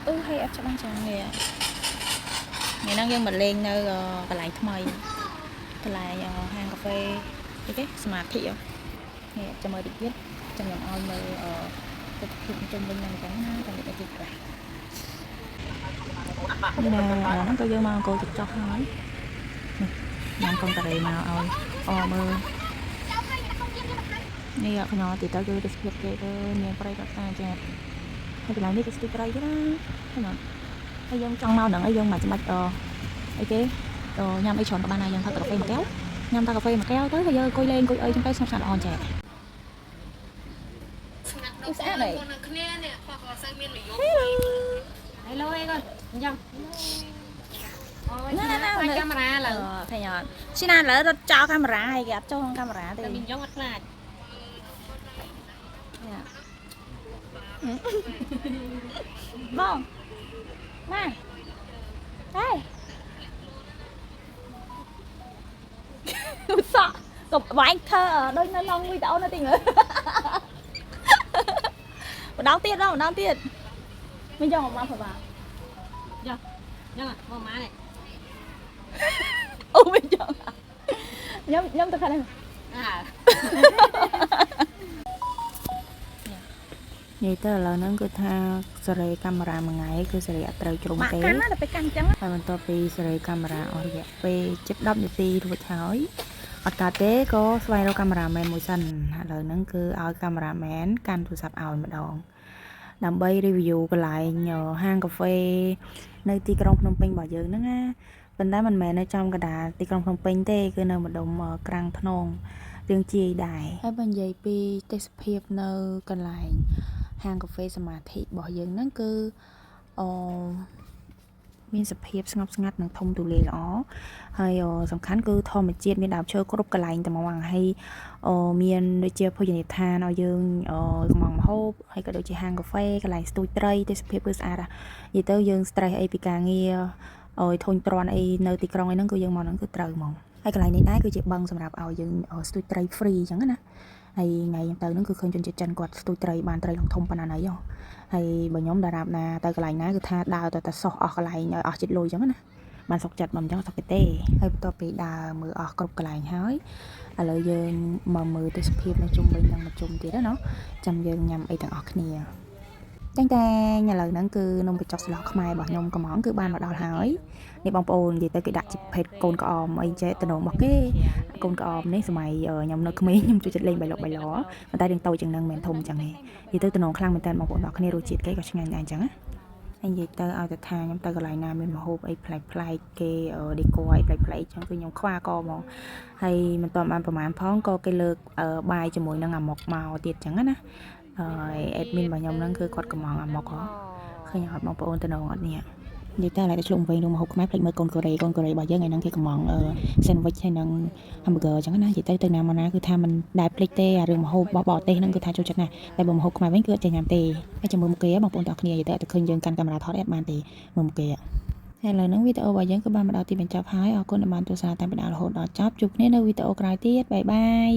hay áp cho bạn chẳng nghe ngày năng dân mình lên nơi cái lại thay cái lại hàng cà phê cái smart thị nghe cho mời được biết trong nhóm oi mời cái hiện trong bên này trắng trong cái dịch cả như nè nó có dơ mà cô chụp cho hỏi làm con tà mà oi mơนี่ขนมติดตาคือเด็กเด็กเนี่ยไปกับตาจ้ะให้เป็นไรนี่ก็สติกอะไรก็ได้ขนมไอ้ยังจังเมาหนังไอ้ยังมาจะมาไอ้เจ๊nhâmไอ้ชอนกับบ้านนายยังทำกาแฟมาแก้วnhâmทำกาแฟมาแก้วtới bây giờ coi lên coi ơi trong cái sẵn sàng on trẻ cái xã này hello em ơi nhâm nè camera là thầy nhọn xin anh lỡ cho camera hay gặp cho camera thì mình giống mắt là vâng nè đây sợ cục bạn thơ đôi nó non quy tẩu nó tiền nữa đau tiết đâu đau tiết mình cho một má phải vào giờ nhá là một má này ô mình cho nhóm tôi khai đây à vậy tức là nó cứ tha sợi camera mà ngày cứ sợi trời trùng té và mình to pi sợi camera ở vậy pi chụp đắp như pi rồi tháo ở cả té có xoay đâu camera mẹ mùi xanh rồi nó cứ ao camera mẹ can thu sập ao mà đòn làm bay review cái lại nhờ hang cà phê nơi ti krong Phnom Penh bỏ giờ nó nghe bên đó mình mẹ nơi trong cái đà ti krong Phnom Penh té cứ nơi mà đồng krang thon đường chi đài hay bên dây pi test phép nơi cái lại hàng cà phêสมาธิบ่យើងហ្នឹងគឺមានសភាពស្ងប់ស្ងាត់និងធំទូលាយល្អហើយសំខាន់គឺធម្មជាតិមានដើមឈើគ្រប់កន្លែងតែមកហើយមានដូចជាភោជនីយដ្ឋានឲ្យយើងកំងម្ហូបហើយក៏ដូចជាហាងកាហ្វេកន្លែងស្ទូចត្រីទេសភាពគឺស្អាតនិយាយទៅយើង stress អីពីការងារឲ្យធុញទ្រាន់អីនៅទីក្រុងអីហ្នឹងគឺយើងមកហ្នឹងគឺត្រូវហ្មងហើយកន្លែងនេះដែរគឺជាបឹងសម្រាប់ឲ្យយើងស្ទូចត្រី free អញ្ចឹងណាហើយថ្ងៃទៅហ្នឹងគឺឃើញជនជាតិចិនគាត់ស្ទូចត្រីបានត្រីធំប៉ុណ្ណាហើយហើយបើខ្ញុំតារាបណាទៅកន្លែងណាគឺថាដើរទៅតែសោះអស់កន្លែងឲ្យអស់ចិត្តលុយអញ្ចឹងណាបានសុកចិត្តមកអញ្ចឹងសុខទេហើយបន្ទាប់ពីដើរមើលអស់គ្រប់កន្លែងហើយឥឡូវយើងមកមើលទេសភាពនៅជុំវិញនឹងមកជុំទៀតណាចាំយើងញ៉ាំអីទាំងអស់គ្នាតែឥឡូវហ្នឹងគឺនំបញ្ចុកស្លោះខ្មែររបស់ខ្ញុំកំងគឺបានមកដល់ហើយនេះបងប្អូននិយាយទៅគេដាក់ជាភេទកូនក្អមអីចេះតំណងរបស់គេកូនក្អមនេះសម័យខ្ញុំនៅក្មេងខ្ញុំជួយចិត្តលេងបៃលុកបៃឡប៉ុន្តែរឿងតូចជាងហ្នឹងមិនធំចឹងទេនិយាយទៅតំណងខ្លាំងមែនតើបងប្អូនអ្នកគ្នារសជាតិគេក៏ឆ្ងាញ់ដែរអញ្ចឹងណាហើយនិយាយទៅឲ្យតែថាខ្ញុំទៅកន្លែងណាមានម្ហូបអីប្លែកគេដេក័រអីប្លែកអញ្ចឹងគឺខ្ញុំខ្វះកហ្មងហើយមិនទាន់បានប្រហែលផងក៏គេលើកបាយជាមួយនឹងអាម៉ុកមកទៀតអញ្ចឹងណាអេដមីនរបស់ខ្ញុំហ្នឹងគឺគាត់កំងអាម៉ុកឃើញអត់បងប្អូនតំណងអត់នេះនិយាយទៅlạiតែឆ្លុំវិញក្នុងម្ហូបខ្មែរផ្លេចមើលកូនកូរ៉េរបស់យើងថ្ងៃហ្នឹងគេកំងsandwich ហើយនឹង hamburger អញ្ចឹងណានិយាយទៅណាមកណាគឺថាមិនដែលផ្លេចទេអារឿងម្ហូបបរទេសហ្នឹងគឺថាចូលចិត្តណាស់តែបើម្ហូបខ្មែរវិញគឺអត់ចេះញ៉ាំទេហើយចាំមើលមុខគេបងប្អូនទាំងគ្នានិយាយទៅអត់ឃើញយើងកាន់កាមេរ៉ាថតអត់បានទេមើលមុខគេហើយឥឡូវហ្នឹងវីដេអូរបស់យើងគឺបានមកដល់ទីបញ្ចប់ហើយអរគុណដែលបានទស្សនាតាមពីដើមរហូតដល់ចប់ជួបគ្នានៅវីដេអូក្រោយទៀតបាយបាយ